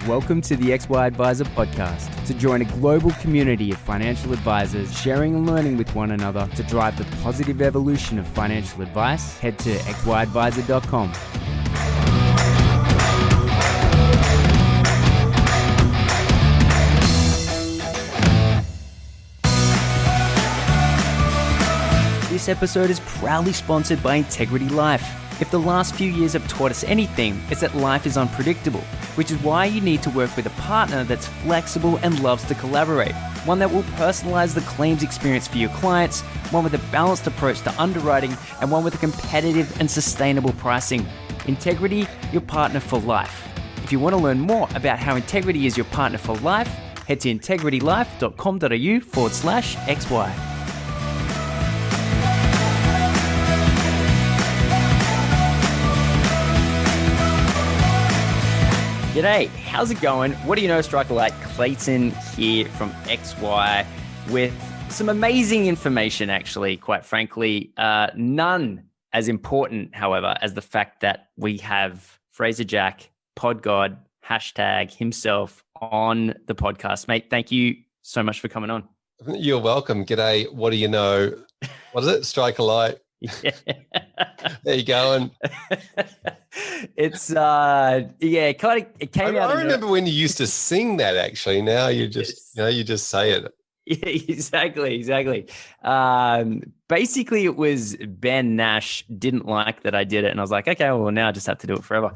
Welcome to the XY Advisor podcast. To join a global community of financial advisors sharing and learning with one another to drive the positive evolution of financial advice, head to xyadvisor.com. This episode is proudly sponsored by Integrity Life. If the last few years have taught us anything, it's that life is unpredictable, which is why you need to work with a partner that's flexible and loves to collaborate. One that will personalize the claims experience for your clients, one with a balanced approach to underwriting, and one with a competitive and sustainable pricing. Integrity, your partner for life. If you want to learn more about how Integrity is your partner for life, head to integritylife.com.au/XY. G'day, how's it going? What do you know, Strike a Light? Clayton here from XY with some amazing information, actually, quite frankly. None as important, however, as the fact that we have Fraser Jack, Pod God, hashtag himself on the podcast. Mate, thank you so much for coming on. You're welcome. G'day. What do you know? What is it? Strike a light. Yeah. There you going. It's it kind of it came out. I remember when you used to sing that. Actually, now you just you just say it. Yeah, exactly. Basically, it was Ben Nash didn't like that I did it, and I was like, okay, well now I just have to do it forever.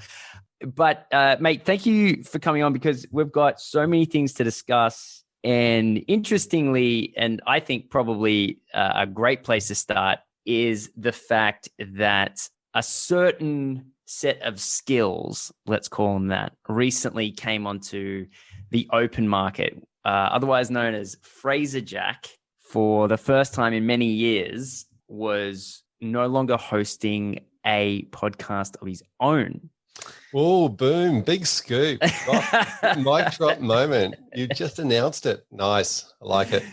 But mate, thank you for coming on because we've got so many things to discuss. And interestingly, and I think probably a great place to start is the fact that a certain set of skills, let's call them that, recently came onto the open market, otherwise known as Fraser Jack, for the first time in many years, was no longer hosting a podcast of his own. Oh, boom. Big scoop. Mic drop moment. You just announced it. Nice. I like it.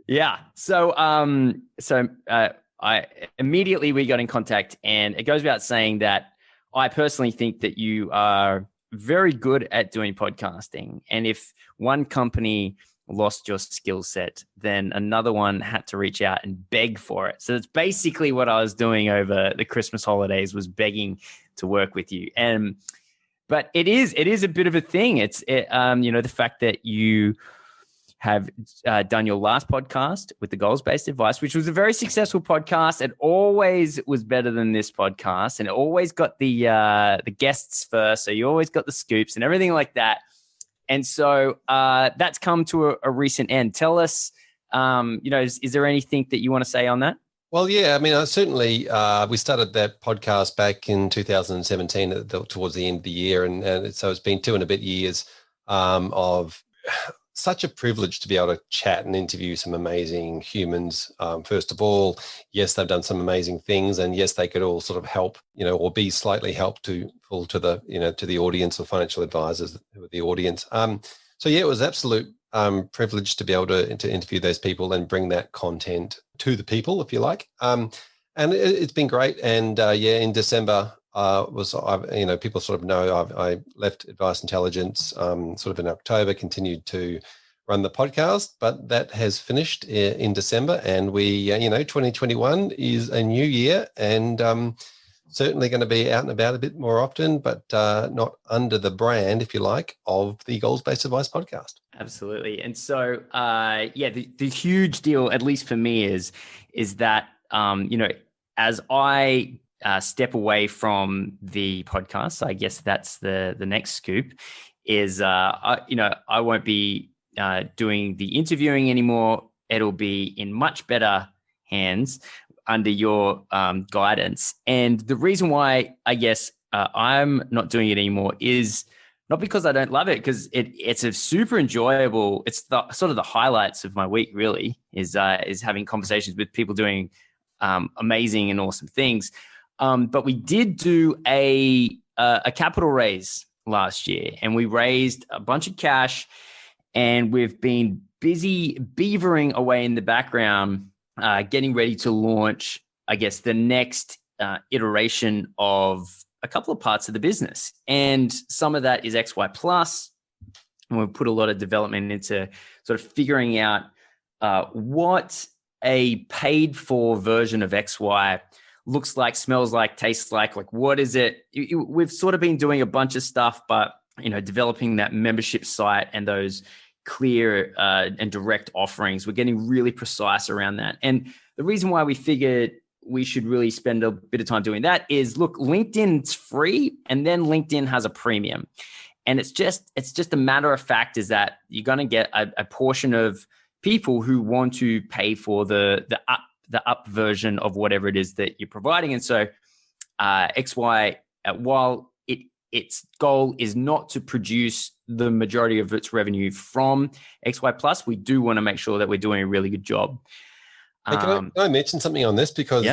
Yeah. So we got in contact, and it goes without saying that I personally think that you are very good at doing podcasting. And if one company lost your skill set, then another one had to reach out and beg for it. So that's basically what I was doing over the Christmas holidays, was begging to work with you. But it is a bit of a thing. The fact that you have done your last podcast with the Goals-Based Advice, which was a very successful podcast. It always was better than this podcast, and it always got the guests first. So you always got the scoops and everything like that. And so that's come to a recent end. Tell us, is there anything that you want to say on that? Well, yeah, I mean, certainly we started that podcast back in 2017 towards the end of the year. And so it's been 2 and a bit years of such a privilege to be able to chat and interview some amazing humans. First of all, yes, they've done some amazing things, and yes, they could all sort of help, or be slightly helpful to the audience, or financial advisors who are the audience. So yeah, it was absolute privilege to be able to interview those people and bring that content to the people, if you like. And it's been great. And in December, people sort of know I left Advice Intelligence sort of in October, continued to run the podcast, but that has finished in December. And we, 2021 is a new year, and certainly going to be out and about a bit more often, but not under the brand, if you like, of the Goals-Based Advice podcast. Absolutely. And so, the huge deal, at least for me, is that, as I step away from the podcast, I guess that's the next scoop, is, I won't be doing the interviewing anymore. It'll be in much better hands under your guidance. And the reason why I guess I'm not doing it anymore is not because I don't love it, because it's a super enjoyable. It's the sort of the highlights of my week, really, is having conversations with people doing amazing and awesome things. But we did do a capital raise last year, and we raised a bunch of cash, and we've been busy beavering away in the background, getting ready to launch, I guess, the next iteration of a couple of parts of the business. And some of that is XY Plus, and we've put a lot of development into sort of figuring out what a paid for version of XY looks like, smells like, tastes like what is it? We've sort of been doing a bunch of stuff, but, developing that membership site and those clear and direct offerings, we're getting really precise around that. And the reason why we figured we should really spend a bit of time doing that is, look, LinkedIn's free, and then LinkedIn has a premium. And it's just a matter of fact is that you're going to get a portion of people who want to pay for the up version of whatever it is that you're providing. And so XY, while its goal is not to produce the majority of its revenue from XY Plus, we do want to make sure that we're doing a really good job. Hey, can I mention something on this? Because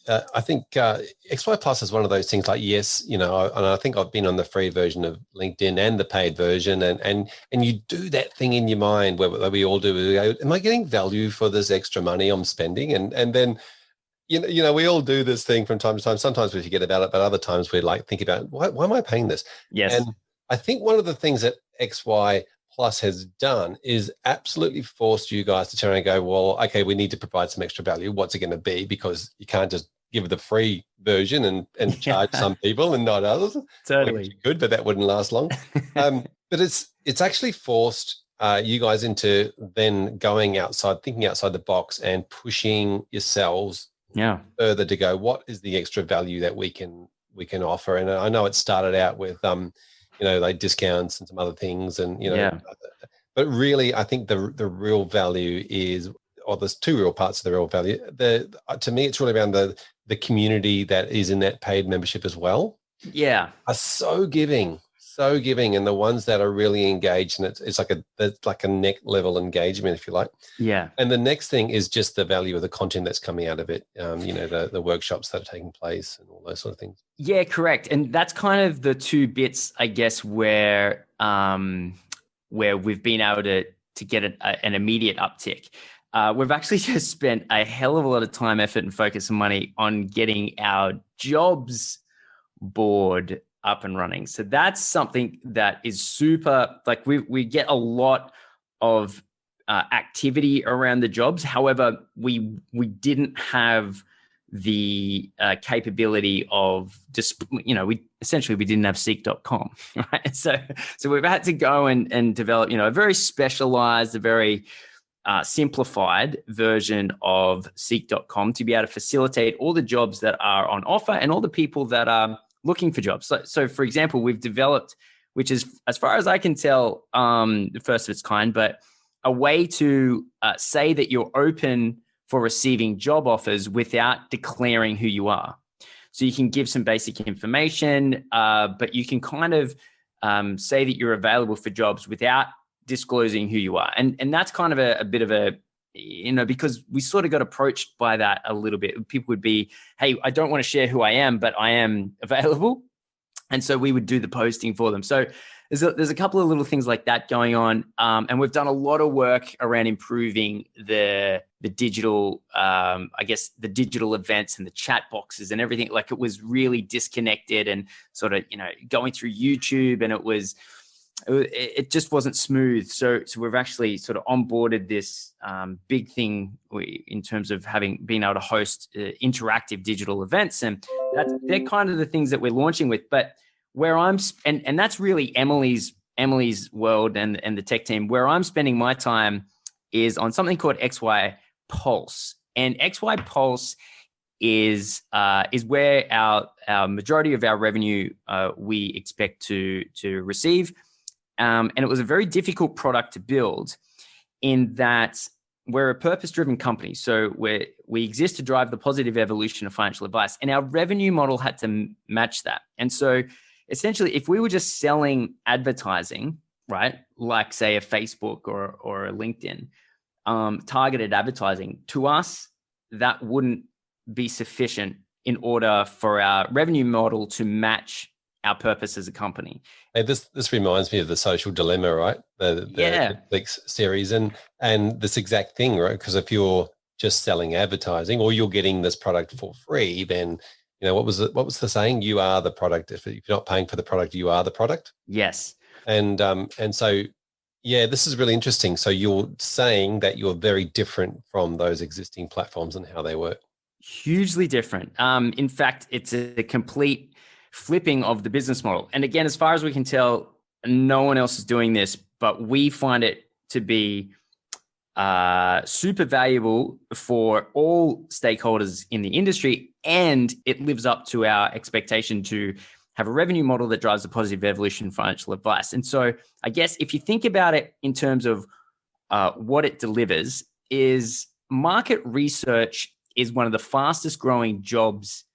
I think XY Plus is one of those things like, yes, and I think I've been on the free version of LinkedIn and the paid version, and you do that thing in your mind where we all do. We go, am I getting value for this extra money I'm spending? And then, we all do this thing from time to time. Sometimes we forget about it, but other times we think about, why am I paying this? Yes. And I think one of the things that XY Plus has done is absolutely forced you guys to turn and go, well, okay, we need to provide some extra value. What's it going to be? Because you can't just give the free version and charge some people and not others. Totally. You could, but that wouldn't last long. But it's actually forced you guys into then going outside, thinking outside the box and pushing yourselves further to go, what is the extra value that we can offer? And I know it started out with like discounts and some other things, and but really I think the real value is, or there's two real parts of the real value. To me, it's really around the community that is in that paid membership as well. Yeah, are so giving, and the ones that are really engaged, and it's like a neck level engagement, if you like. Yeah. And the next thing is just the value of the content that's coming out of it. The workshops that are taking place and all those sort of things. Yeah, correct. And that's kind of the two bits, I guess, where we've been able to get an immediate uptick. We've actually just spent a hell of a lot of time, effort, and focus and money on getting our jobs board up and running. So that's something that is super, like we get a lot of activity around the jobs. However, we didn't have the capability of just, we didn't have seek.com, right? So we've had to go and develop, a very specialized, a very simplified version of seek.com to be able to facilitate all the jobs that are on offer and all the people that are looking for jobs. So for example, we've developed, which is, as far as I can tell, the first of its kind, but a way to say that you're open for receiving job offers without declaring who you are. So you can give some basic information, but you can kind of say that you're available for jobs without disclosing who you are. And that's kind of a bit of a, because we sort of got approached by that a little bit. People would be, hey, I don't want to share who I am, but I am available. And so we would do the posting for them. So there's a couple of little things like that going on. And we've done a lot of work around improving the digital, the digital events and the chat boxes and everything. Like, it was really disconnected and sort of, going through YouTube, and it just wasn't smooth. So we've actually sort of onboarded this big thing in terms of being able to host interactive digital events. And they're kind of the things that we're launching with. But where and that's really Emily's world and the tech team. Where I'm spending my time is on something called XY Pulse. And XY Pulse is where our majority of our revenue we expect to receive. And it was a very difficult product to build, in that we're a purpose-driven company. So we exist to drive the positive evolution of financial advice, and our revenue model had to match that. And so essentially, if we were just selling advertising, right, like say a Facebook or a LinkedIn, targeted advertising, to us, that wouldn't be sufficient in order for our revenue model to match our purpose as a company. Hey, this reminds me of the Social Dilemma, right? The Netflix series, and this exact thing, right? Because if you're just selling advertising, or you're getting this product for free, then what was the saying? You are the product. If you're not paying for the product, you are the product. Yes. And so Yeah, this is really interesting. So you're saying that you're very different from those existing platforms and how they work. Hugely different. In fact, it's a complete flipping of the business model. And again, as far as we can tell, no one else is doing this, but we find it to be super valuable for all stakeholders in the industry. And it lives up to our expectation to have a revenue model that drives a positive evolution in financial advice. And so I guess if you think about it in terms of what it delivers, is market research is one of the fastest growing jobs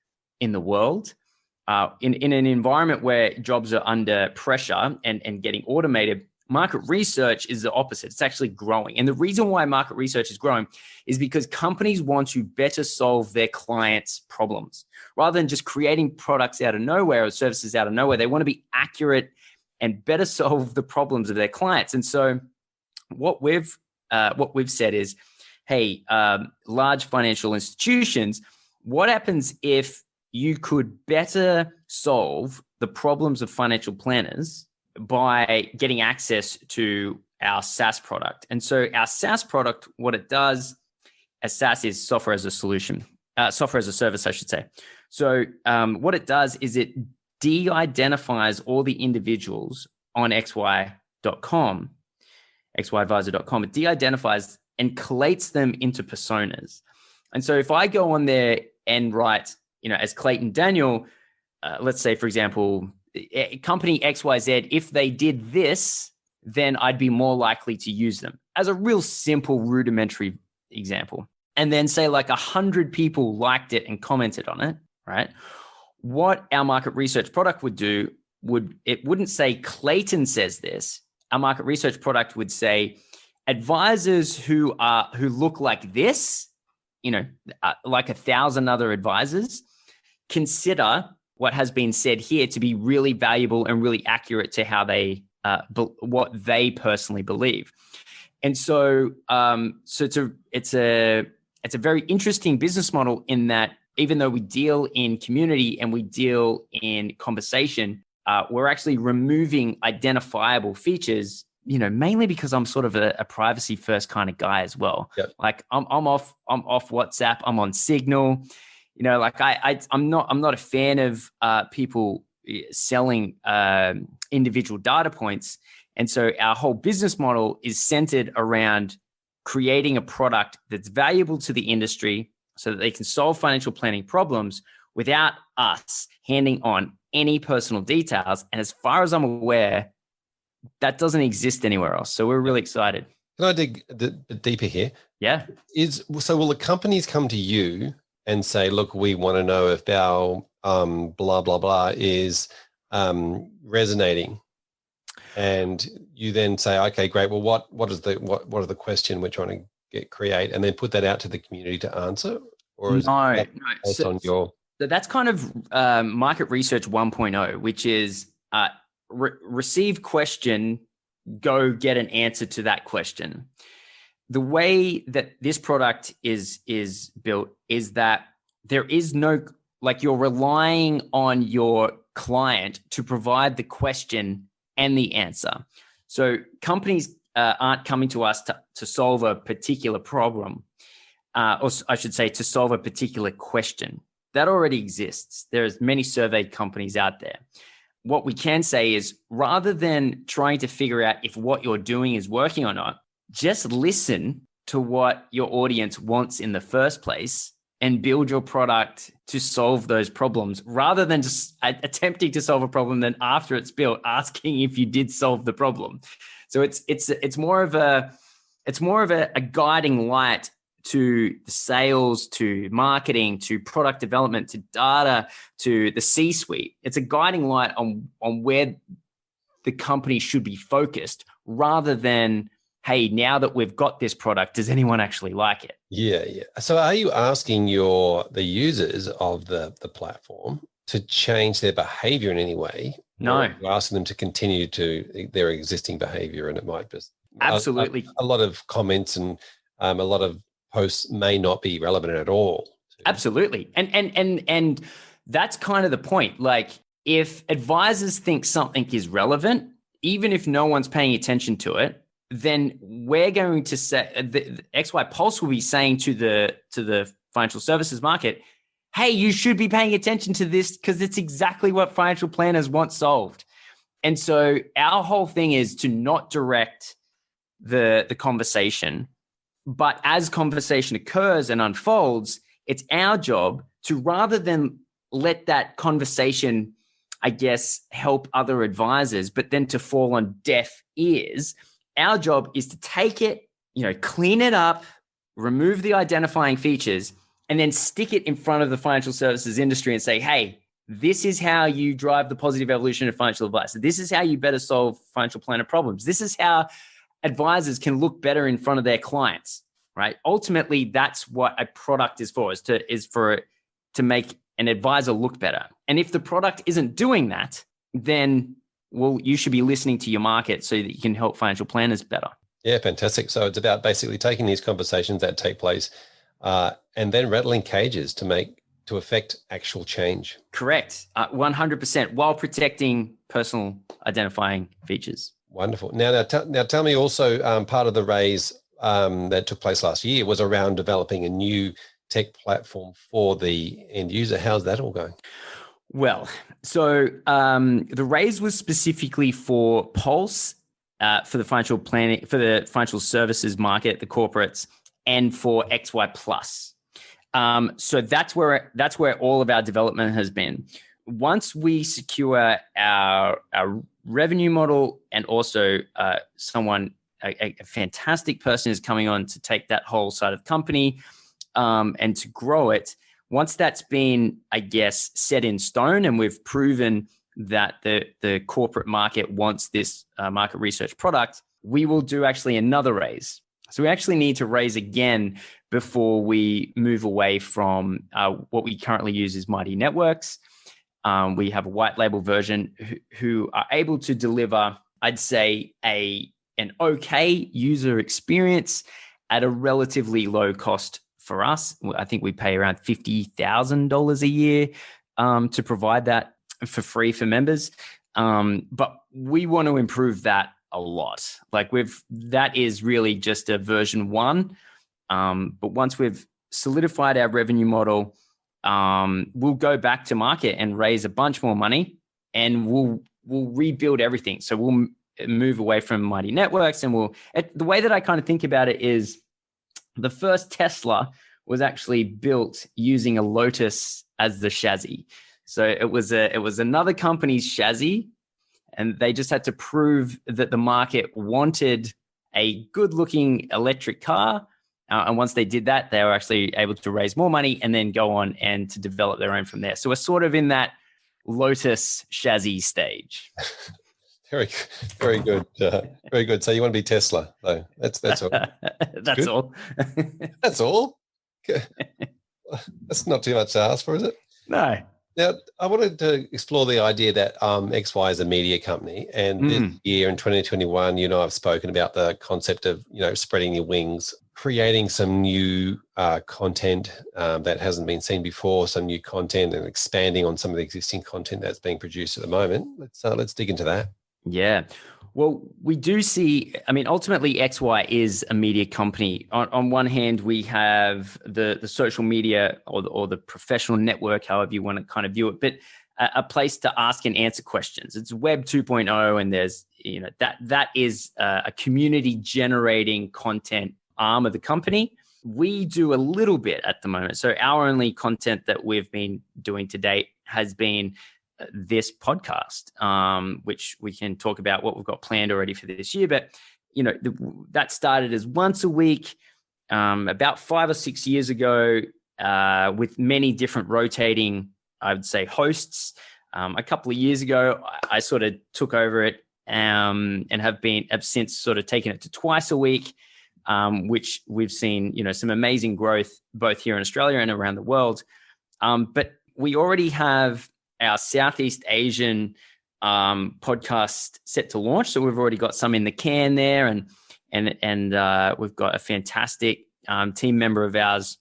in the world. In an environment where jobs are under pressure and getting automated, market research is the opposite. It's actually growing. And the reason why market research is growing is because companies want to better solve their clients' problems. Rather than just creating products out of nowhere or services out of nowhere, they want to be accurate and better solve the problems of their clients. And so what we've said is, hey, large financial institutions, what happens if you could better solve the problems of financial planners by getting access to our SaaS product? And so our SaaS product, what it does, as SaaS is software as a solution, software as a service, I should say. So what it does is it de-identifies all the individuals on xyadvisor.com. It de-identifies and collates them into personas. And so if I go on there and write, as Clayton Daniel, let's say, for example, company XYZ, if they did this, then I'd be more likely to use them, as a real simple rudimentary example. And then say like 100 people liked it and commented on it, right? What our market research product would do, it wouldn't say Clayton says this. Our market research product would say advisors who look like this, like 1,000 other advisors, consider what has been said here to be really valuable and really accurate to how they what they personally believe. And so it's a very interesting business model in that even though we deal in community and we deal in conversation, we're actually removing identifiable features, mainly because I'm sort of a privacy first kind of guy as well. Yep. Like I'm off WhatsApp, I'm on Signal. I'm not a fan of people selling individual data points. And so our whole business model is centered around creating a product that's valuable to the industry so that they can solve financial planning problems without us handing on any personal details. And as far as I'm aware, that doesn't exist anywhere else. So we're really excited. Can I dig a bit deeper here? Yeah. So will the companies come to you and say, look, we want to know if our blah, blah, blah is resonating? And you then say, okay, great. Well, what are the question we're trying to create, and then put that out to the community to answer? Or is no. based on your... So that's kind of market research 1.0, which is receive question, go get an answer to that question. The way that this product is built is that there is no, like, you're relying on your client to provide the question and the answer. So companies aren't coming to us to solve a particular problem, or I should say to solve a particular question. That already exists. There's many surveyed companies out there. What we can say is, rather than trying to figure out if what you're doing is working or not, just listen to what your audience wants in the first place and build your product to solve those problems, rather than just attempting to solve a problem, then after it's built, asking if you did solve the problem. So it's more of a guiding light to sales, to marketing, to product development, to data, to the C-suite. It's a guiding light on where the company should be focused, rather than, hey, now that we've got this product, does anyone actually like it? Yeah. So are you asking the users of the platform to change their behavior in any way? No. You're asking them to continue to their existing behavior, and it might be absolutely a lot of comments and a lot of posts may not be relevant at all. Absolutely. And that's kind of the point. Like, if advisors think something is relevant, even if no one's paying attention to it, then we're going to say the XY Pulse will be saying to the financial services market, hey, you should be paying attention to this because it's exactly what financial planners want solved. And so our whole thing is to not direct the conversation, but as conversation occurs and unfolds, it's our job to, rather than let that conversation, I guess, help other advisors, but then to fall on deaf ears, our job is to take it, clean it up, remove the identifying features, and then stick it in front of the financial services industry and say, hey, this is how you drive the positive evolution of financial advice. This is how you better solve financial planner problems. This is how advisors can look better in front of their clients, right? Ultimately, that's what a product is for, is for it to make an advisor look better. And if the product isn't doing that, then, well, you should be listening to your market so that you can help financial planners better. Yeah, fantastic. So it's about basically taking these conversations that take place and then rattling cages to affect actual change. Correct. 100%, while protecting personal identifying features. Wonderful. Now tell me also, part of the raise that took place last year was around developing a new tech platform for the end user. How's that all going? Well, so the raise was specifically for Pulse, for the financial planning, for the financial services market, the corporates, and for XY Plus. So that's where all of our development has been. Once we secure our revenue model, and also a fantastic person is coming on to take that whole side of the company and to grow it. Once that's been, I guess, set in stone, and we've proven that the corporate market wants this market research product, we will do actually another raise. So we actually need to raise again before we move away from what we currently use as Mighty Networks. We have a white label version who are able to deliver, I'd say, an okay user experience at a relatively low cost for us. I think we pay around $50,000 a year to provide that for free for members. But we want to improve that a lot. That is really just a version 1. But once we've solidified our revenue model, we'll go back to market and raise a bunch more money, and we'll rebuild everything. So we'll move away from Mighty Networks, and the way that I kind of think about it is, the first Tesla was actually built using a Lotus as the chassis. So it was another company's chassis, and they just had to prove that the market wanted a good-looking electric car. And once they did that, they were actually able to raise more money and then go on and to develop their own from there. So we're sort of in that Lotus chassis stage. Very, very good. Very good. So you want to be Tesla, though? That's all. That's all. That's all. That's not too much to ask for, is it? No. Now, I wanted to explore the idea that XY is a media company, and this year in 2021, I've spoken about the concept of spreading your wings, creating some new content that hasn't been seen before, some new content, and expanding on some of the existing content that's being produced at the moment. Let's dig into that. Yeah. Well, we do see, ultimately XY is a media company. On one hand, we have the social media or the professional network, however you want to kind of view it, but a place to ask and answer questions. It's Web 2.0, and there's, that is a community generating content arm of the company. We do a little bit at the moment. So our only content that we've been doing to date has been this podcast, which we can talk about what we've got planned already for this year. But, that started as once a week about 5 or 6 years ago with many different rotating, I would say, hosts. A couple of years ago, I sort of took over it and have since sort of taken it to twice a week, which we've seen, some amazing growth both here in Australia and around the world. But we already have our Southeast Asian podcast set to launch. So we've already got some in the can there, and we've got a fantastic team member of ours,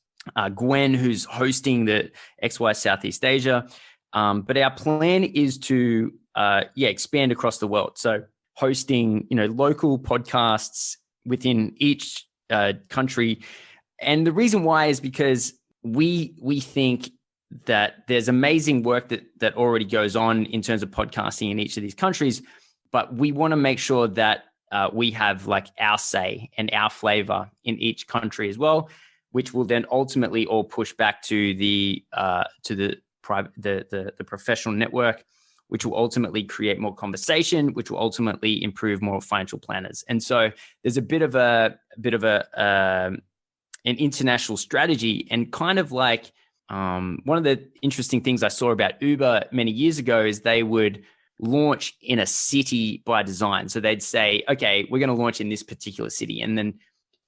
Gwen, who's hosting the XY Southeast Asia. But our plan is to expand across the world. So hosting, local podcasts within each country. And the reason why is because we think that there's amazing work that already goes on in terms of podcasting in each of these countries, but we want to make sure that we have like our say and our flavor in each country as well, which will then ultimately all push back to the professional network, which will ultimately create more conversation, which will ultimately improve more financial planners. And so there's a bit of an international strategy, and kind of like one of the interesting things I saw about Uber many years ago is they would launch in a city by design. So they'd say, okay, we're going to launch in this particular city,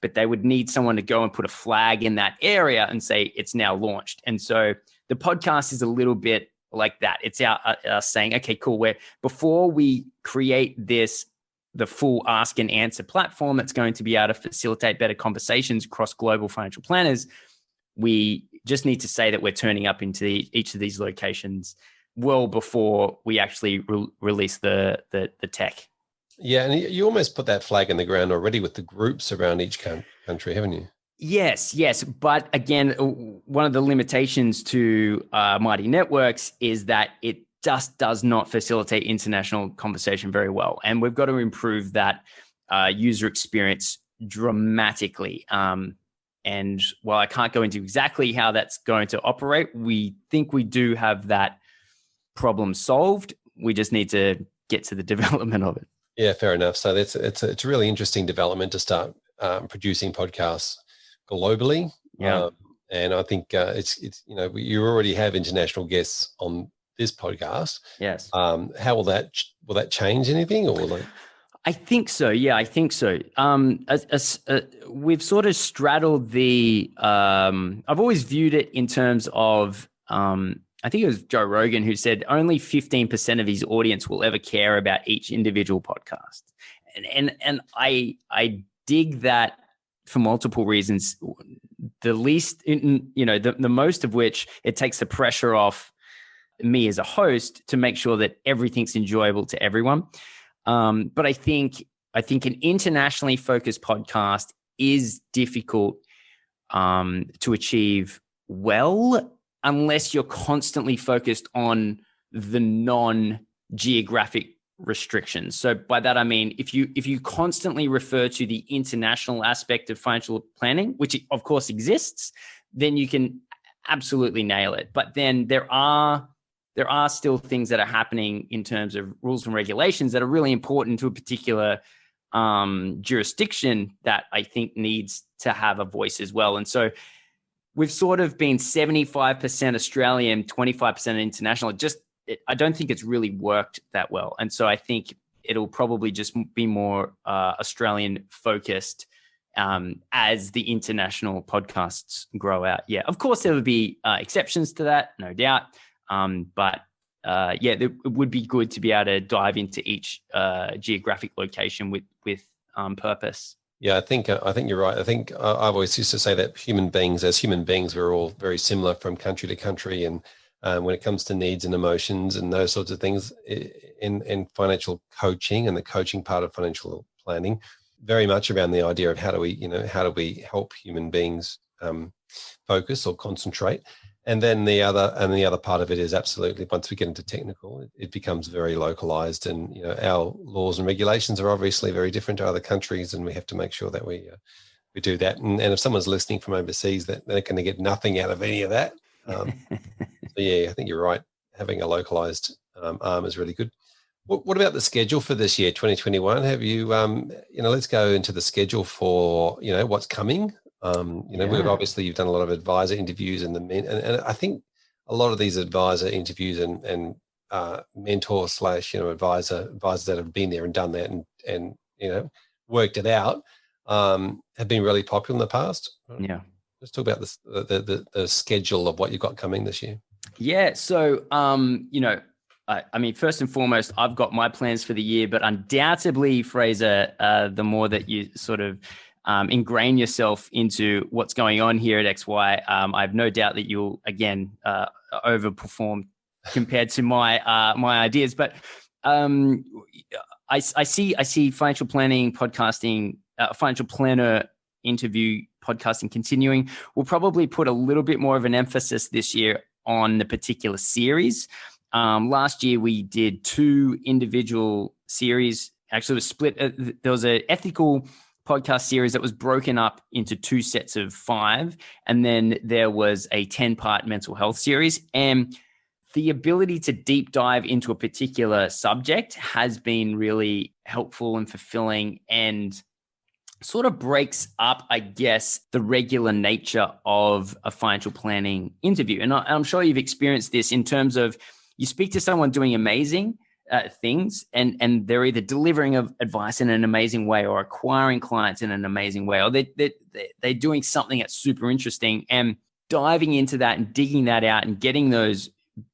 but they would need someone to go and put a flag in that area and say it's now launched. And so the podcast is a little bit like that. It's our saying, okay, cool. Before we create the full ask and answer platform that's going to be able to facilitate better conversations across global financial planners, we just need to say that we're turning up into each of these locations well before we actually release the tech. Yeah, and you almost put that flag in the ground already with the groups around each country, haven't you? Yes. But again, one of the limitations to Mighty Networks is that it just does not facilitate international conversation very well. And we've got to improve that user experience dramatically. And while I can't go into exactly how that's going to operate, we think we do have that problem solved. We just need to get to the development of it. Yeah, fair enough. So it's a really interesting development to start producing podcasts globally. Yeah. And I think it's you already have international guests on this podcast. Yes. How will that change anything, or will it? I think so. Yeah, I think so. We've sort of straddled the. I've always viewed it in terms of. I think it was Joe Rogan who said only 15% of his audience will ever care about each individual podcast, and I dig that for multiple reasons. The least, the most of which it takes the pressure off me as a host to make sure that everything's enjoyable to everyone. But I think an internationally focused podcast is difficult to achieve well unless you're constantly focused on the non-geographic restrictions. So by that I mean if you constantly refer to the international aspect of financial planning, which of course exists, then you can absolutely nail it. But then there are still things that are happening in terms of rules and regulations that are really important to a particular jurisdiction that I think needs to have a voice as well. And so we've sort of been 75% Australian, 25% international. I don't think it's really worked that well. And so I think it'll probably just be more Australian focused as the international podcasts grow out. Yeah, of course there would be exceptions to that, no doubt. But it would be good to be able to dive into each geographic location with purpose. Yeah, I think you're right. I think I've always used to say that as human beings, we're all very similar from country to country, and when it comes to needs and emotions and those sorts of things in financial coaching and the coaching part of financial planning, very much around the idea of how do we help human beings focus or concentrate. And then the other part of it is absolutely, once we get into technical, it becomes very localized, and our laws and regulations are obviously very different to other countries, and we have to make sure that we do that. And if someone's listening from overseas, that they're going to get nothing out of any of that. So yeah, I think you're right. Having a localized arm is really good. What about the schedule for this year, 2021? Have you, let's go into the schedule for what's coming. You've done a lot of advisor interviews and I think a lot of these advisor interviews and mentor / advisors that have been there and done that and worked it out have been really popular in the past. Yeah. Let's talk about this, the schedule of what you've got coming this year. Yeah. So, I mean, first and foremost, I've got my plans for the year, but undoubtedly, Fraser, the more that you sort of ingrain yourself into what's going on here at XY, I have no doubt that you'll again overperform compared to my ideas. But I see financial planning, podcasting financial planner interview podcasting continuing, we'll probably put a little bit more of an emphasis this year on the particular series. Last year, we did 2 individual series. Actually, it was split. There was an ethical podcast series that was broken up into 2 sets of 5. And then there was a 10-part mental health series. And the ability to deep dive into a particular subject has been really helpful and fulfilling, and sort of breaks up, I guess, the regular nature of a financial planning interview. And I'm sure you've experienced this in terms of you speak to someone doing amazing things, and they're either delivering of advice in an amazing way or acquiring clients in an amazing way, or they're doing something that's super interesting, and diving into that and digging that out and getting those,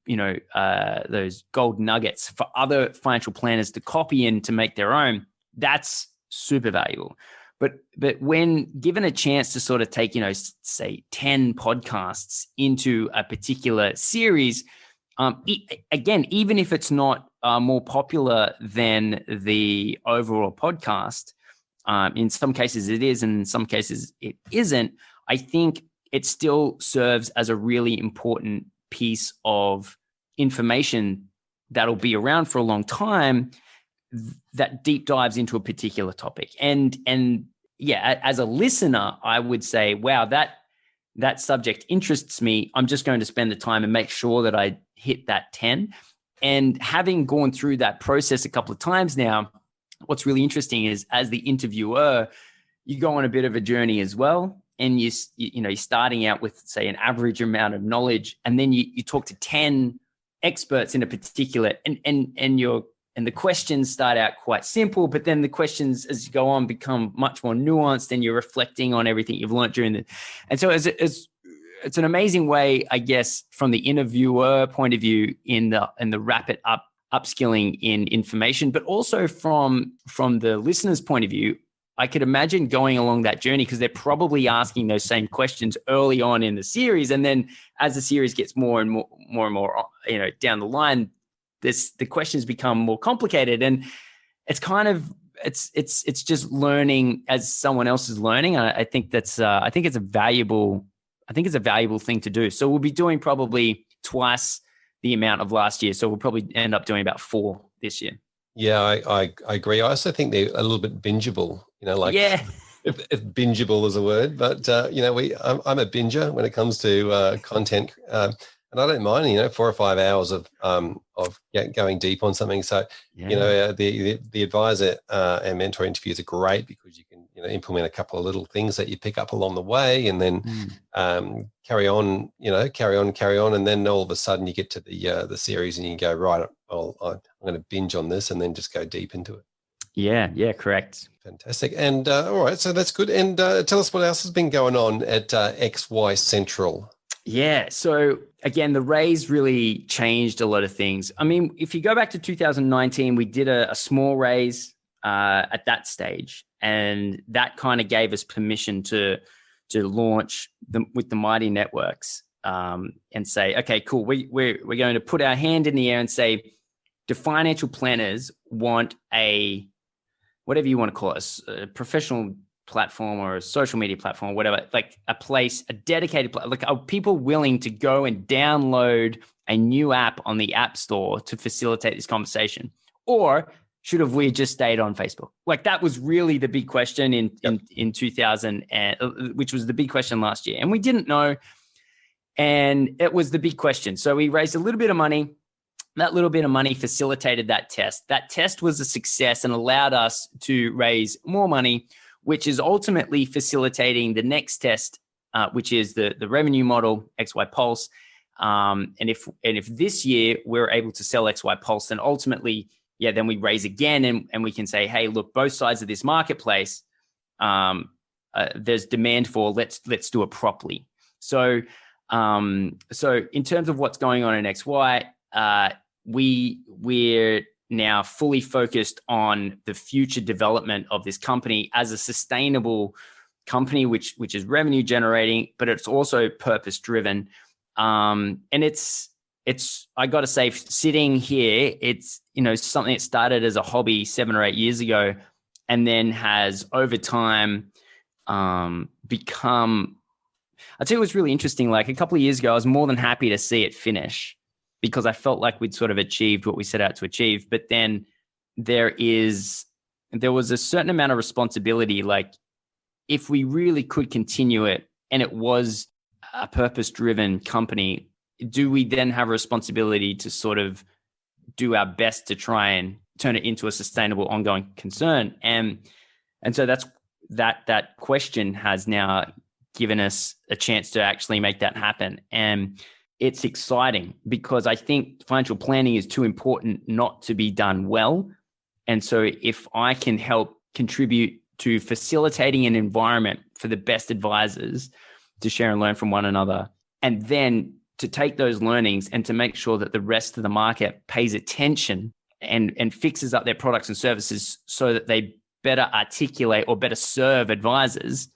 those gold nuggets for other financial planners to copy in to make their own. That's super valuable. But when given a chance to sort of take, say 10 podcasts into a particular series, again, even if it's not more popular than the overall podcast, in some cases it is, and in some cases it isn't, I think it still serves as a really important piece of information that'll be around for a long time, that deep dives into a particular topic. And yeah, as a listener, I would say, wow, that subject interests me. I'm just going to spend the time and make sure that I hit that 10. And having gone through that process a couple of times now, what's really interesting is, as the interviewer, you go on a bit of a journey as well. And you're starting out with, say, an average amount of knowledge, and then you talk to 10 experts in a particular, and the questions start out quite simple, but then the questions as you go on become much more nuanced, and you're reflecting on everything you've learned during the. And so it's an amazing way, I guess, from the interviewer point of view in the rapid upskilling in information, but also from the listener's point of view. I could imagine going along that journey, because they're probably asking those same questions early on in the series, and then as the series gets more and more, down the line, the questions become more complicated, and it's kind of it's just learning as someone else is learning. I think it's a valuable thing to do. So we'll be doing probably twice the amount of last year. So we'll probably end up doing about 4 this year. Yeah, I agree. I also think they're a little bit bingeable, yeah. if bingeable is a word, but I'm a binger when it comes to content, and I don't mind, 4 or 5 hours of going deep on something. So, Yeah. The advisor and mentor interviews are great, because you can, implement a couple of little things that you pick up along the way, and then carry on, and then all of a sudden you get to the series and you go, right, well, I'm going to binge on this, and then just go deep into it. Yeah, correct. Fantastic. And all right, so that's good. And tell us what else has been going on at XY Central. Yeah. So again, the raise really changed a lot of things. I mean, if you go back to 2019, we did a small raise at that stage, and that kind of gave us permission to launch with the Mighty Networks, and say, okay, cool. We're going to put our hand in the air and say, do financial planners want a, whatever you want to call it, a professional platform or a social media platform or whatever, like a place, a dedicated place, like, are people willing to go and download a new app on the App Store to facilitate this conversation? Or should have we just stayed on Facebook? Like, that was really the big question in 2000, which was the big question last year. And we didn't know. And it was the big question. So we raised a little bit of money. That little bit of money facilitated that test. That test was a success and allowed us to raise more money, which is ultimately facilitating the next test, which is the revenue model, XY Pulse. And if this year we're able to sell XY Pulse, then ultimately, then we raise again, and we can say, hey, look, both sides of this marketplace, there's demand for, let's do it properly. So in terms of what's going on in XY, we're now fully focused on the future development of this company as a sustainable company, which is revenue generating, but it's also purpose driven. And it's I got to say, sitting here, it's something that started as a hobby 7 or 8 years ago, and then has over time become, I'd say it was really interesting. Like a couple of years ago, I was more than happy to see it finish because I felt like we'd sort of achieved what we set out to achieve. But then there was a certain amount of responsibility. Like if we really could continue it and it was a purpose-driven company, do we then have a responsibility to sort of do our best to try and turn it into a sustainable, ongoing concern? And so that question has now given us a chance to actually make that happen. And it's exciting because I think financial planning is too important not to be done well. And so if I can help contribute to facilitating an environment for the best advisors to share and learn from one another, and then to take those learnings and to make sure that the rest of the market pays attention and fixes up their products and services so that they better articulate or better serve advisors,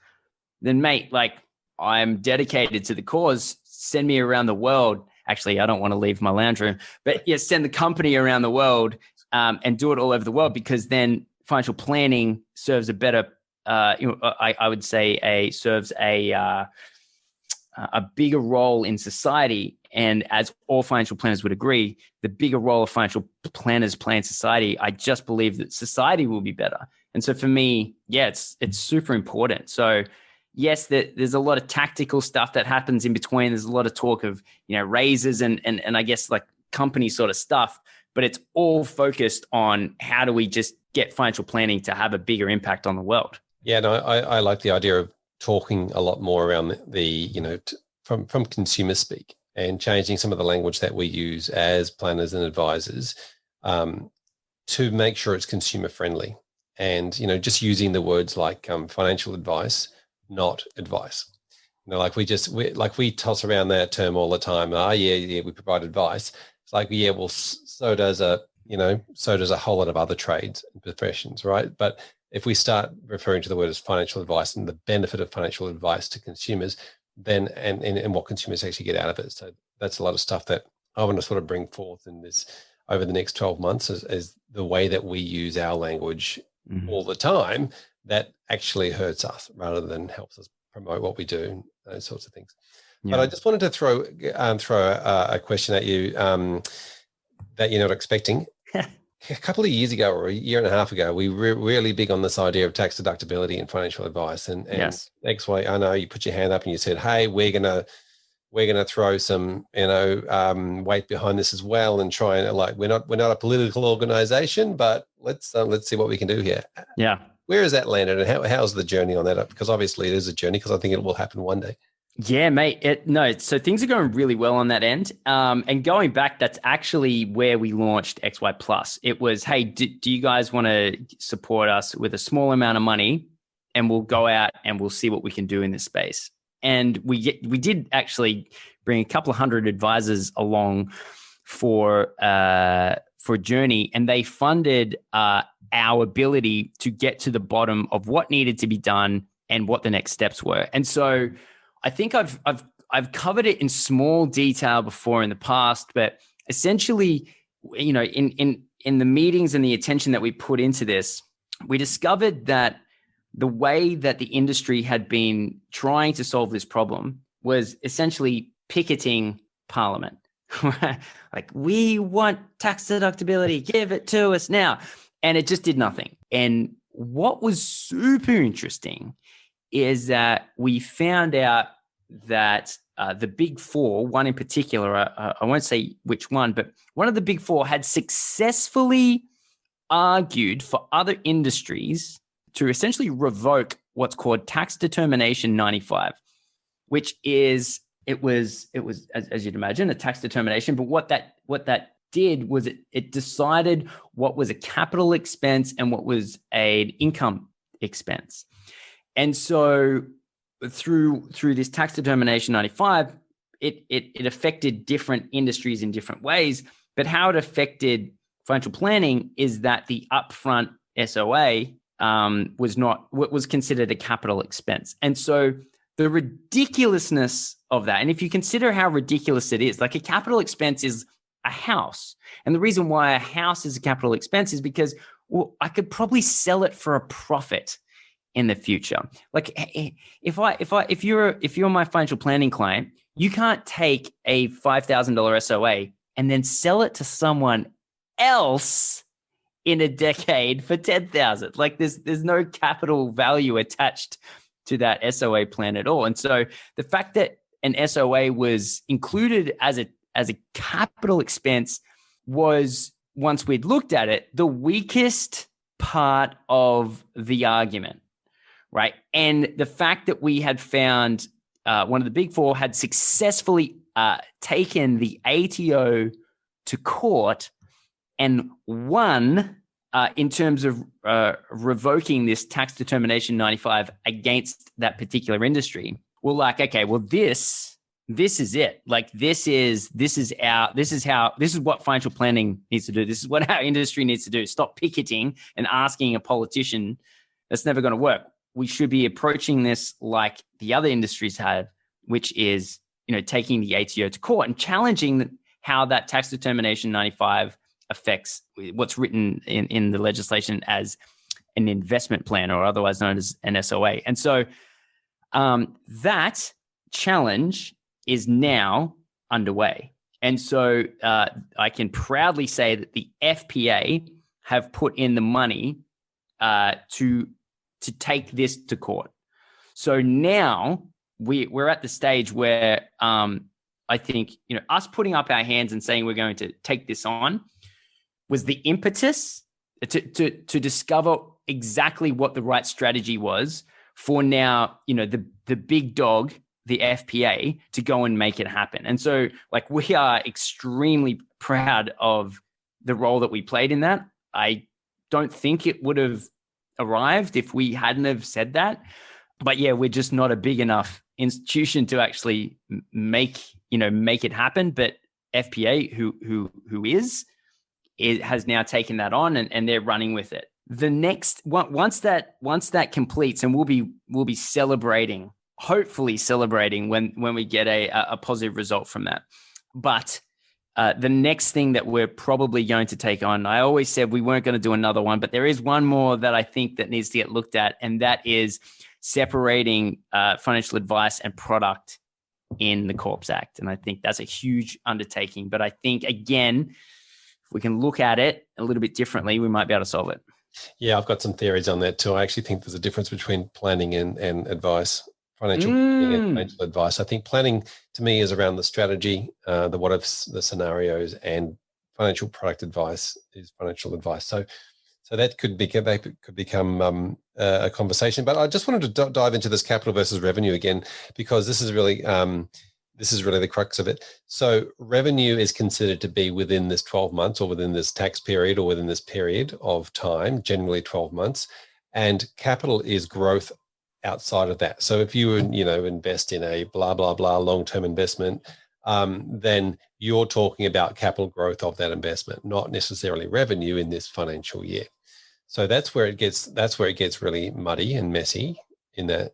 then mate, like I'm dedicated to the cause. Send me around the world. Actually, I don't want to leave my lounge room, but yeah, send the company around the world and do it all over the world, because then financial planning serves a better, I would say serves a bigger role in society. And as all financial planners would agree, the bigger role of financial planners play in society, I just believe that society will be better. And so for me, yeah, it's super important. So yes, there's a lot of tactical stuff that happens in between. There's a lot of talk of, raises and I guess like company sort of stuff, but it's all focused on how do we just get financial planning to have a bigger impact on the world. Yeah, no, I like the idea of talking a lot more around from consumer speak and changing some of the language that we use as planners and advisors to make sure it's consumer friendly. And, just using the words like financial advice, not advice. We toss around that term all the time. Yeah, we provide advice. It's like, yeah, well, so does a whole lot of other trades and professions, right? But if we start referring to the word as financial advice and the benefit of financial advice to consumers, then and what consumers actually get out of it. So that's a lot of stuff that I want to sort of bring forth in this over the next 12 months as the way that we use our language all the time that actually hurts us rather than helps us promote what we do, those sorts of things. Yeah. But I just wanted to throw a question at you that you're not expecting. A couple of years ago or a year and a half ago, we were really big on this idea of tax deductibility and financial advice. And yes. XY, I know you put your hand up and you said, hey, we're gonna throw some weight behind this as well and try and we're not a political organization, but let's see what we can do here. Yeah. Where has that landed, and how's the journey on that? Because obviously it is a journey, because I think it will happen one day. Yeah, mate. So things are going really well on that end. And going back, that's actually where we launched XY Plus. It was, hey, do you guys want to support us with a small amount of money, and we'll go out and we'll see what we can do in this space. And we did actually bring a couple of hundred advisors along for journey, and they funded our ability to get to the bottom of what needed to be done and what the next steps were. And so I think I've covered it in small detail before in the past, but essentially, in the meetings and the attention that we put into this, we discovered that the way that the industry had been trying to solve this problem was essentially picketing Parliament. Like, we want tax deductibility, give it to us now. And it just did nothing. And what was super interesting is that we found out that the big four, one in particular, I won't say which one, but one of the big four had successfully argued for other industries to essentially revoke what's called Tax Determination 95, which is, it was as you'd imagine, a tax determination. But what that did was it decided what was a capital expense and what was an income expense. And so through this Tax Determination 95, it affected different industries in different ways. But how it affected financial planning is that the upfront SOA was considered a capital expense. And so the ridiculousness of that, and if you consider how ridiculous it is, like a capital expense is a house. And the reason why a house is a capital expense is because, well, I could probably sell it for a profit in the future. Like if you're my financial planning client, you can't take a $5,000 SOA and then sell it to someone else in a decade for 10,000. Like there's no capital value attached to that SOA plan at all. And so the fact that an SOA was included as a capital expense was, once we'd looked at it, the weakest part of the argument, right? And the fact that we had found one of the big four had successfully taken the ATO to court and won in terms of revoking this tax determination 95 against that particular industry. We're like, okay, well, this is it. Like this is what financial planning needs to do. This is what our industry needs to do. Stop picketing and asking a politician. That's never going to work. We should be approaching this like the other industries have, which is, taking the ATO to court and challenging how that tax determination 95 affects what's written in the legislation as an investment plan, or otherwise known as an SOA. And so that challenge is now underway. And so I can proudly say that the FPA have put in the money to take this to court. So now we're at the stage where I think, us putting up our hands and saying we're going to take this on was the impetus to discover exactly what the right strategy was for now, the big dog, the FPA, to go and make it happen. And so like we are extremely proud of the role that we played in that. I don't think it would have arrived if we hadn't have said that. But yeah, we're just not a big enough institution to actually make it happen. But FPA, who is, it has now taken that on and they're running with it. The next once that completes, and we'll be celebrating, hopefully celebrating when we get a positive result from that. But the next thing that we're probably going to take on, I always said we weren't going to do another one, but there is one more that I think that needs to get looked at, and that is separating financial advice and product in the Corps Act. And I think that's a huge undertaking. But I think, again, if we can look at it a little bit differently, we might be able to solve it. Yeah, I've got some theories on that too. I actually think there's a difference between planning and advice, financial planning and financial advice. I think planning to me is around the strategy, the what ifs, the scenarios, and financial product advice is financial advice. So that could become a conversation. But I just wanted to dive into this capital versus revenue again, because this is really the crux of it. So revenue is considered to be within this 12 months or within this tax period or within this period of time, generally 12 months. And capital is growth outside of that. So if you invest in a blah, blah, blah long-term investment, then you're talking about capital growth of that investment, not necessarily revenue in this financial year. So that's where it gets really muddy and messy in that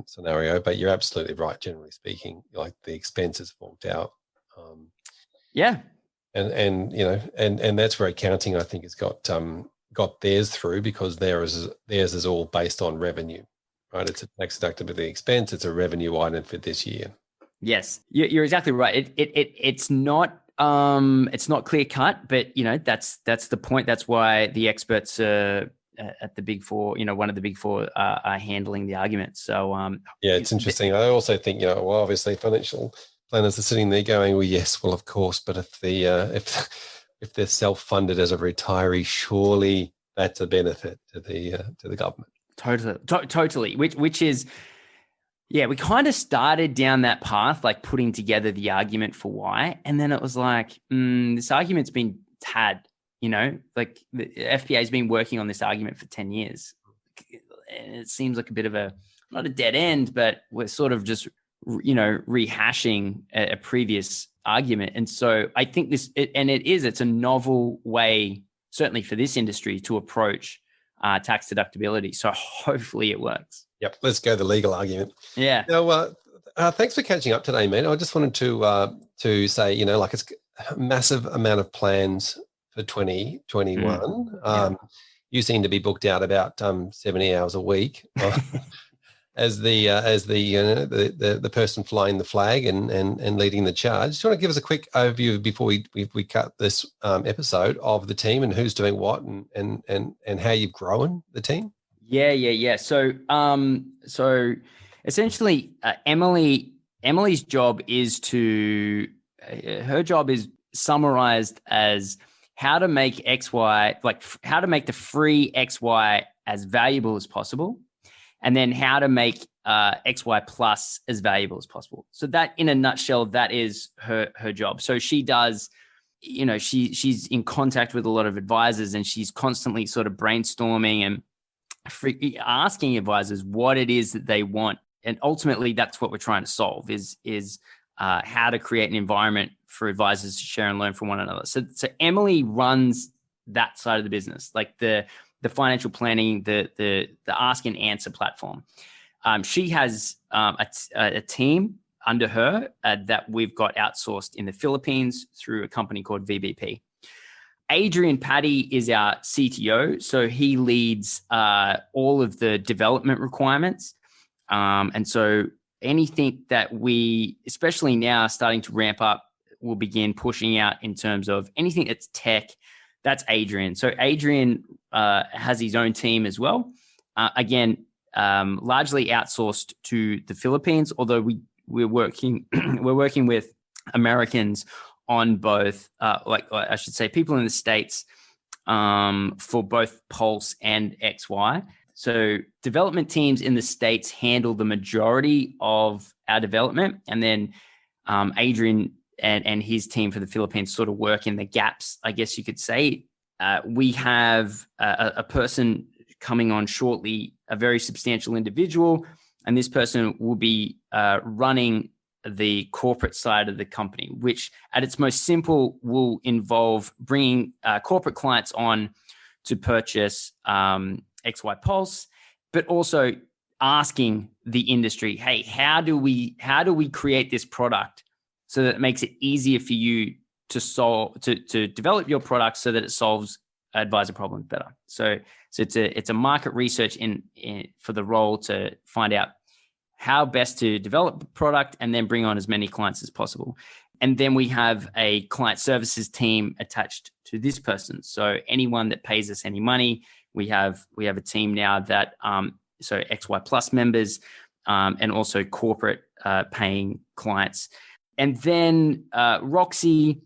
scenario. But you're absolutely right. Generally speaking, like the expenses forked out. Yeah. And that's where accounting, I think, has got theirs through, because theirs is all based on revenue, right? It's a tax deductibility expense. It's a revenue item for this year. Yes, you're exactly right. It's not clear cut, but that's the point. That's why the experts at the big four, one of the big four, are handling the argument. So yeah, it's interesting. I also think obviously financial planners are sitting there going, well, yes, well, of course, but if they're self-funded as a retiree, surely that's a benefit to the government. Totally. Which is. Yeah, we kind of started down that path, like putting together the argument for why. And then it was like, this argument's been had, like the FPA has been working on this argument for 10 years. And it seems like a bit of not a dead end, but we're sort of just, rehashing a previous argument. And so I think it's a novel way, certainly for this industry, to approach tax deductibility. So hopefully it works. Yep, let's go the legal argument. Yeah. Now, thanks for catching up today, man. I just wanted to say, massive amount of plans for 2021. You seem to be booked out about 70 hours a week as the person flying the flag and leading the charge. Do you want to give us a quick overview before we cut this episode of the team and who's doing what and how you've grown the team? Yeah. So essentially, Emily's job is her job is summarized as how to make XY, like how to make the free XY as valuable as possible, and then how to make XY Plus as valuable as possible. So that, in a nutshell, that is her job. So she does, she's in contact with a lot of advisors, and she's constantly sort of brainstorming and asking advisors what it is that they want. And ultimately, that's what we're trying to solve is how to create an environment for advisors to share and learn from one another. So Emily runs that side of the business, like the financial planning, the ask and answer platform. She has a team under her that we've got outsourced in the Philippines through a company called VBP. Adrian Paddy is our CTO, so he leads all of the development requirements. And so anything that we, especially now starting to ramp up, will begin pushing out in terms of anything that's tech, that's Adrian. So Adrian has his own team as well. Again, largely outsourced to the Philippines, although we're working with Americans on both, I should say, people in the States for both Pulse and XY. So development teams in the States handle the majority of our development, and then Adrian and his team for the Philippines sort of work in the gaps, I guess you could say. We have a person coming on shortly, a very substantial individual, and this person will be running the corporate side of the company, which at its most simple will involve bringing corporate clients on to purchase XY Pulse, but also asking the industry, hey, how do we create this product so that it makes it easier for you to develop your product so that it solves advisor problems better. So it's a market research for the role to find out how best to develop the product and then bring on as many clients as possible. And then we have a client services team attached to this person. So anyone that pays us any money, we have a team now that so XY Plus members and also corporate paying clients. And then Roxy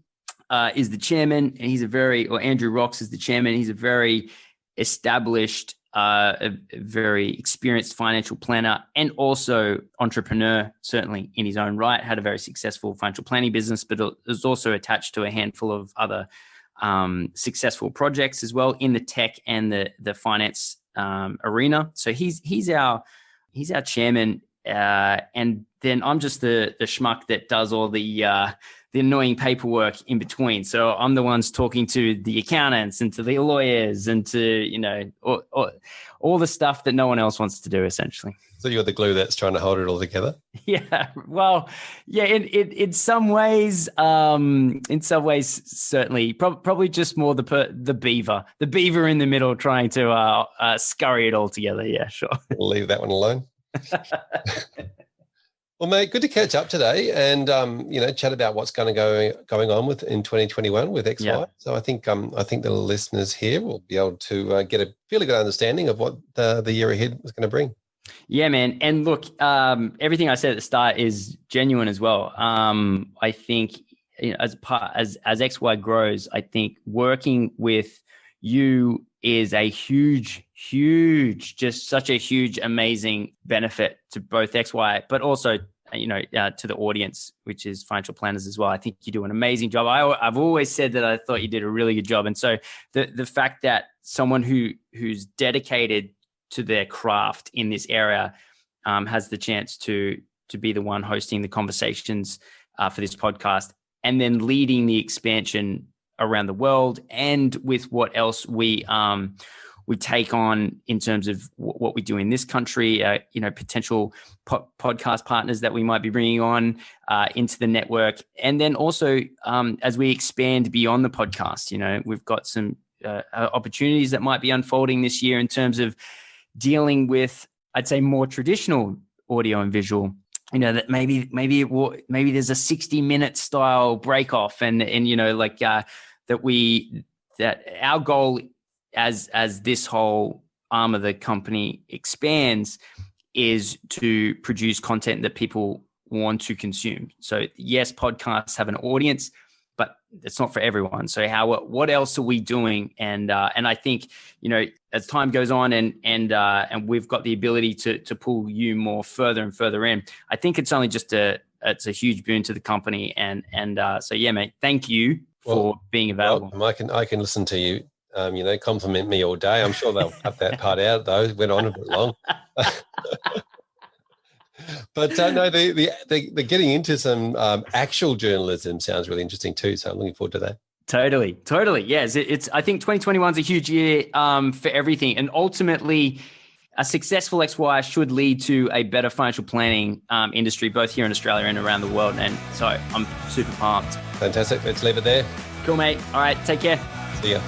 is the chairman, and Andrew Rox is the chairman. He's a very established, a very experienced financial planner and also entrepreneur, certainly in his own right, had a very successful financial planning business, but is also attached to a handful of other successful projects as well in the tech and the finance arena. So he's our chairman, and then I'm just the schmuck that does all the annoying paperwork in between. So I'm the ones talking to the accountants and to the lawyers and to all the stuff that no one else wants to do, essentially. So you're the glue that's trying to hold it all together. Yeah, well, yeah. In some ways, certainly, probably just more the beaver in the middle, trying to scurry it all together. Yeah, sure. We'll leave that one alone. Well, mate, good to catch up today and chat about what's going on in 2021 with XY. Yeah. So I think the listeners here will be able to get a fairly good understanding of what the year ahead is going to bring. Yeah, man. And look, everything I said at the start is genuine as well. I think as XY grows, I think working with you is a huge, just such a huge, amazing benefit to both XY, but also, to the audience, which is financial planners as well. I think you do an amazing job. I've always said that I thought you did a really good job. And so the fact that someone who's dedicated to their craft in this area has the chance to be the one hosting the conversations for this podcast and then leading the expansion around the world and with what else we we take on in terms of what we do in this country, potential podcast partners that we might be bringing on into the network. And then also as we expand beyond the podcast, we've got some opportunities that might be unfolding this year in terms of dealing with, I'd say, more traditional audio and visual. That maybe there's a 60-minute style break off, and that our goal as this whole arm of the company expands is to produce content that people want to consume. So yes, podcasts have an audience, but it's not for everyone. So what else are we doing? And I think, as time goes on and we've got the ability to pull you more further and further in, I think it's only just it's a huge boon to the company. So yeah, mate, thank you for being available. Well, I can listen to you, compliment me all day. I'm sure they'll cut that part out though. It went on a bit long. But no, the getting into some actual journalism sounds really interesting too. So I'm looking forward to that. Totally. Yes, I think 2021 is a huge year for everything, and ultimately, a successful XY should lead to a better financial planning industry, both here in Australia and around the world. And so I'm super pumped. Fantastic. Let's leave it there. Cool, mate. All right, take care. See ya.